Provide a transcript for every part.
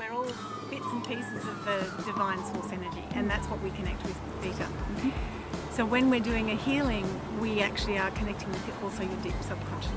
we're all bits and pieces of the divine source energy, and that's what we connect with Theta. So when we're doing a healing, we actually are connecting with also your deep subconscious.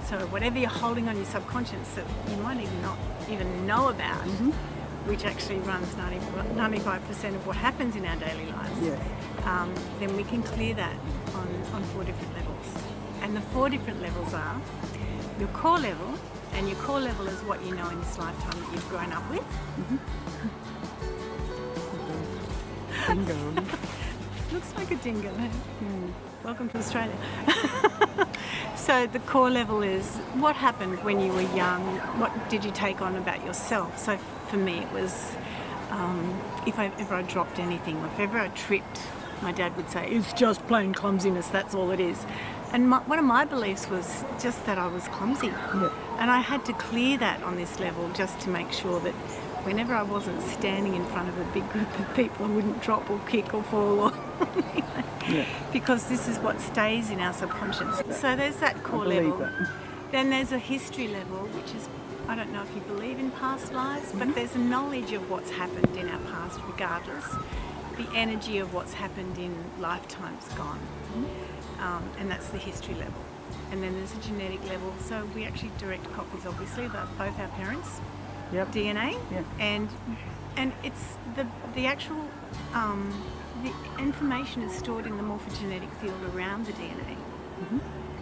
So whatever you're holding on your subconscious that you might even not even know about, which actually runs 95% of what happens in our daily lives, then we can clear that on 4 different levels. And the 4 different levels are your core level, and your core level is what you know in this lifetime that you've grown up with. Bingo. Looks like a dingo. Welcome to Australia. So the core level is what happened when you were young, what did you take on about yourself. So for me it was if ever I dropped anything, or if ever I tripped, my dad would say, it's just plain clumsiness, that's all it is. And one of my beliefs was just that I was clumsy. And I had to clear that on this level just to make sure that whenever I wasn't standing in front of a big group of people, I wouldn't drop or kick or fall or because this is what stays in our subconscious. So there's that core level. Then there's a history level, which is, I don't know if you believe in past lives, but there's a knowledge of what's happened in our past regardless, the energy of what's happened in lifetimes gone. And that's the history level. And then there's a genetic level, so we actually direct copies obviously of both our parents' DNA, and it's the actual the information is stored in the morphogenetic field around the DNA.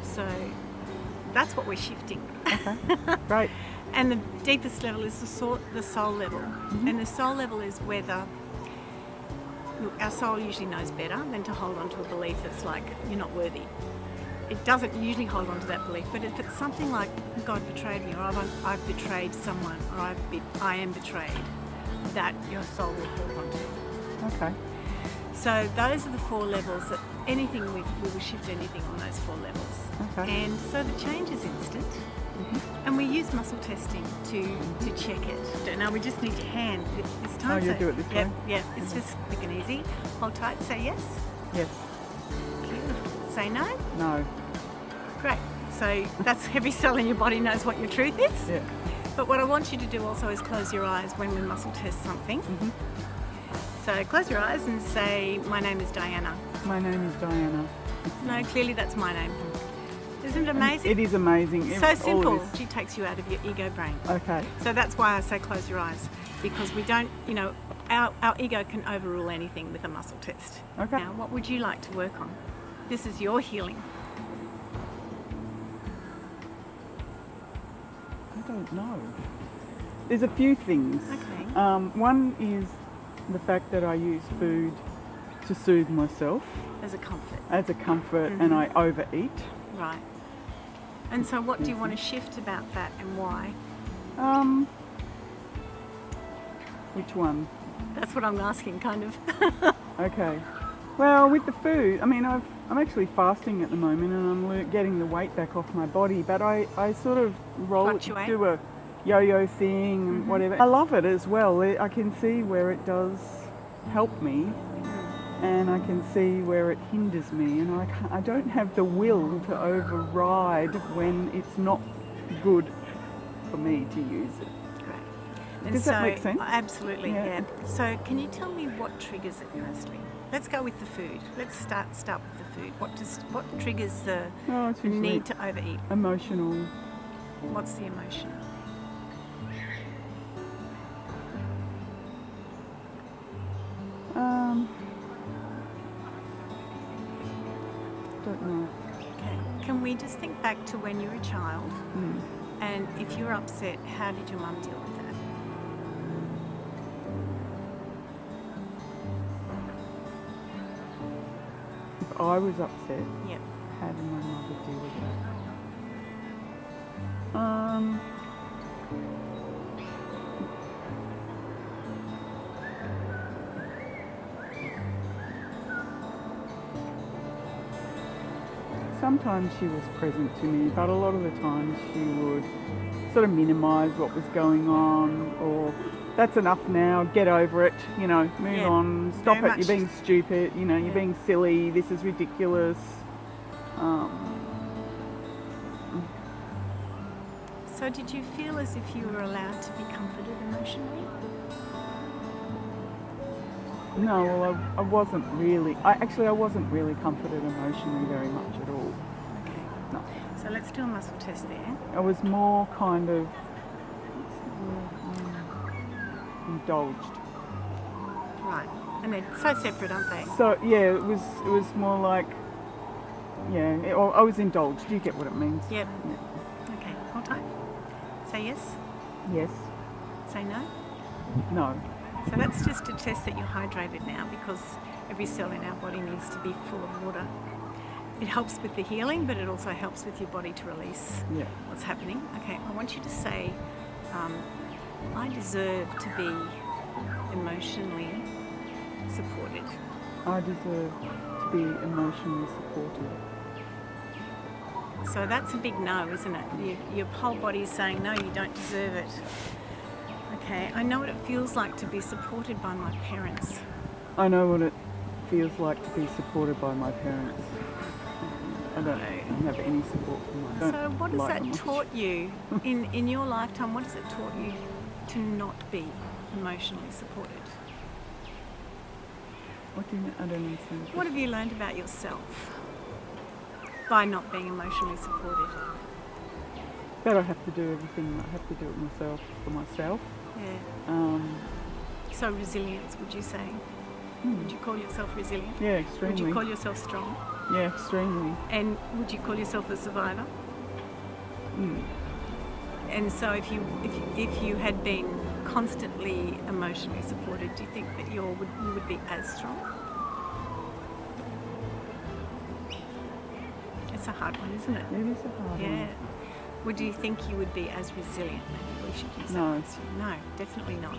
So that's what we're shifting. Right. And the deepest level is the soul level, and the soul level is whether, look, our soul usually knows better than to hold on to a belief that's like you're not worthy. It doesn't usually hold on to that belief, but if it's something like God betrayed me, or I've betrayed someone, or I am betrayed, that your soul will hold on to. Okay. So those are the 4 levels that anything we will shift anything on those 4 levels. And so the change is instant. And we use muscle testing to check it. Now we just need your hand this time. Oh, you do it this way? Yeah, it's just quick and easy. Hold tight, say yes. Yes. Say no. No. Great. So that's every cell in your body knows what your truth is. Yeah. But what I want you to do also is close your eyes when we muscle test something. So close your eyes and say, my name is Diana. My name is Diana. No, clearly that's my name. Isn't it amazing? It is amazing. So simple. She takes you out of your ego brain. Okay. So that's why I say close your eyes, because we don't, our ego can overrule anything with a muscle test. Okay. Now, what would you like to work on? This is your healing. I don't know. There's a few things. Okay. One is the fact that I use food to soothe myself. As a comfort. As a comfort, and I overeat. Right. And so what do you want to shift about that, and why? Which one? That's what I'm asking, kind of. Okay. Well, with the food, I mean, I'm actually fasting at the moment, and I'm getting the weight back off my body, but I sort of do a yo-yo thing and whatever. I love it as well. I can see where it does help me, and I can see where it hinders me, and I don't have the will to override when it's not good for me to use it. Right. Does that make sense? Absolutely, yeah. So can you tell me what triggers it mostly? Let's go with the food. Let's start with the food. What triggers the need to overeat? Emotional. What's the emotion? Don't know. Okay. Can we just think back to when you were a child, and if you were upset, how did your mum deal with that? If I was upset, Yep. how did my mother deal with that? Sometimes she was present to me, but a lot of the times she would sort of minimise what was going on, or that's enough now, get over it, move on, stop it, you're being stupid, you're being silly, this is ridiculous. So did you feel as if you were allowed to be comforted emotionally? No, well, I wasn't really. I wasn't really comforted emotionally very much at all. Okay. No. So let's do a muscle test there. I was more kind of indulged. Right. And they're so separate, aren't they? So yeah, it was more like, I was indulged. You get what it means? Yep. Yeah. Okay. Hold tight. Say yes. Yes. Say no. No. So that's just to test that you're hydrated now, because every cell in our body needs to be full of water. It helps with the healing, but it also helps with your body to release what's happening. Okay, I want you to say, I deserve to be emotionally supported. I deserve to be emotionally supported. So that's a big no, isn't it? Your whole body is saying, no, you don't deserve it. Okay, I know what it feels like to be supported by my parents. I know what it feels like to be supported by my parents. I don't have any support from my parents. So what has that taught you in your lifetime? What has it taught you to not be emotionally supported? What do you mean? I don't understand. What have you learned about yourself by not being emotionally supported? That I have to do everything. I have to do it myself for myself. Yeah. So resilience, would you say? Would you call yourself resilient? Yeah, extremely. Would you call yourself strong? Yeah, extremely. And would you call yourself a survivor? And so if you had been constantly emotionally supported, do you think that you would be as strong? It's a hard one, isn't it? It is a hard one. Yeah. Would you think you would be as resilient? Maybe we should use that. No, definitely not.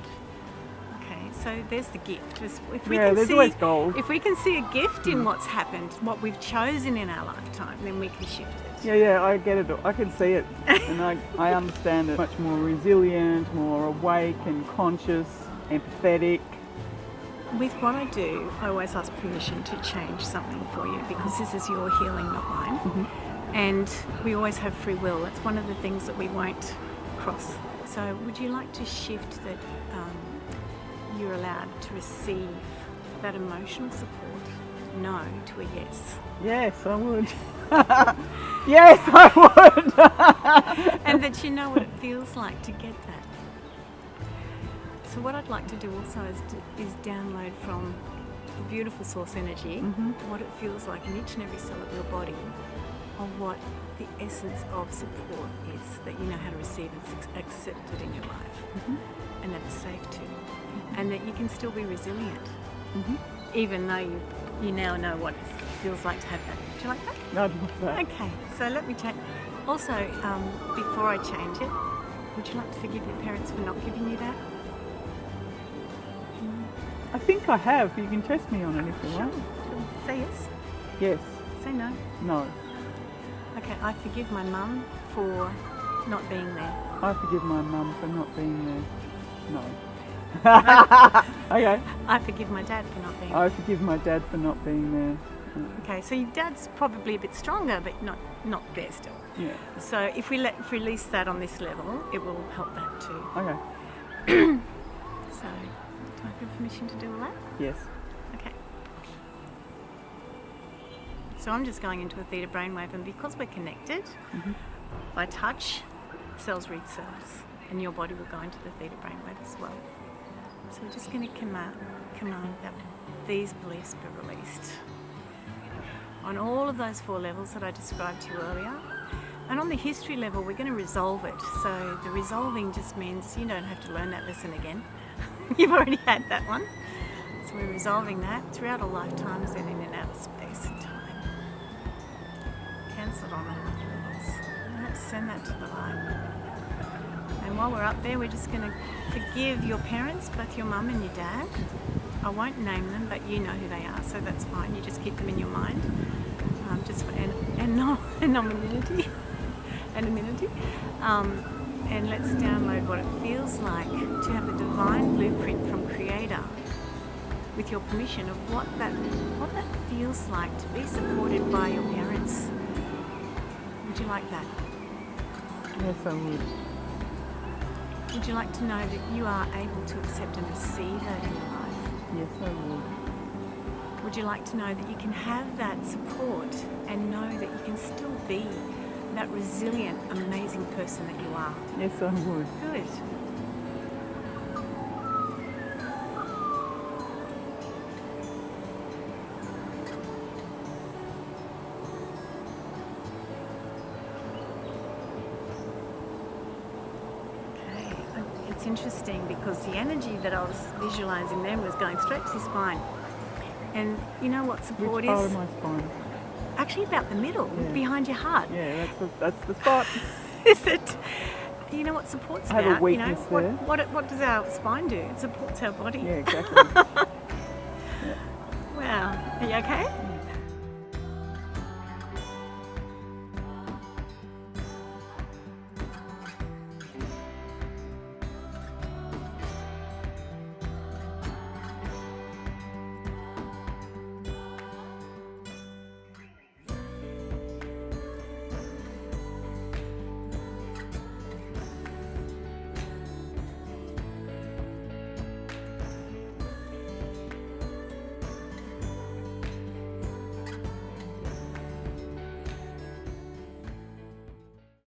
Okay, so there's the gift. There's always gold. If we can see a gift in what's happened, what we've chosen in our lifetime, then we can shift it. Yeah, I get it. I can see it, and I understand it. Much more resilient, more awake and conscious, empathetic. With what I do, I always ask permission to change something for you, because this is your healing, not mine. Mm-hmm. And we always have free will. That's one of the things that we won't cross. So would you like to shift that you're allowed to receive that emotional support? No to a yes. Yes, I would. Yes, I would. And that you know what it feels like to get that. So what I'd like to do also is download from the beautiful source energy what it feels like in each and every cell of your body, of what the essence of support is, that you know how to receive and accept it in your life, and that it's safe to, and that you can still be resilient, even though you now know what it feels like to have that. Do you like that? I'd love that. Okay, so let me change. Also, before I change it, would you like to forgive your parents for not giving you that? I think I have. You can test me on it if you want. Say yes. Yes. Say no. No. Okay, I forgive my mum for not being there. I forgive my mum for not being there. No. Okay. I forgive my dad for not being there. I forgive my dad for not being there. Okay, so your dad's probably a bit stronger, but not there still. Yeah. So if we release that on this level, it will help that too. Okay. So, do I give permission to do all that? Yes. Okay. So I'm just going into a theta brainwave, and because we're connected by touch, cells read cells, and your body will go into the theta brainwave as well. So we're just going to command that these beliefs be released on all of those 4 levels that I described to you earlier. And on the history level, we're going to resolve it. So the resolving just means you don't have to learn that lesson again. You've already had that one. So we're resolving that throughout all lifetimes and in and out of space and time. Cancel it on all levels. And let's send that to the light. And while we're up there, we're just going to forgive your parents, both your mum and your dad. I won't name them, but you know who they are, so that's fine. You just keep them in your mind, just for anonymity. Anonymity. And let's download what it feels like to have a divine blueprint from Creator, with your permission, of what that feels like to be supported by your parents. Would you like that? Yes, I would. Would you like to know that you are able to accept and receive that in your life? Yes, I would. Would you like to know that you can have that support and know that you can still be that resilient, amazing person that you are? Yes, I would. Good. It's interesting because the energy that I was visualizing then was going straight to your spine. And you know what support Which part is? of my spine? Actually about the middle, Yeah. behind your heart. Yeah, that's the spot. Is it? You know what support's I have about? a weakness there. What does our spine do? It supports our body. Yeah, exactly. Wow. Are you okay?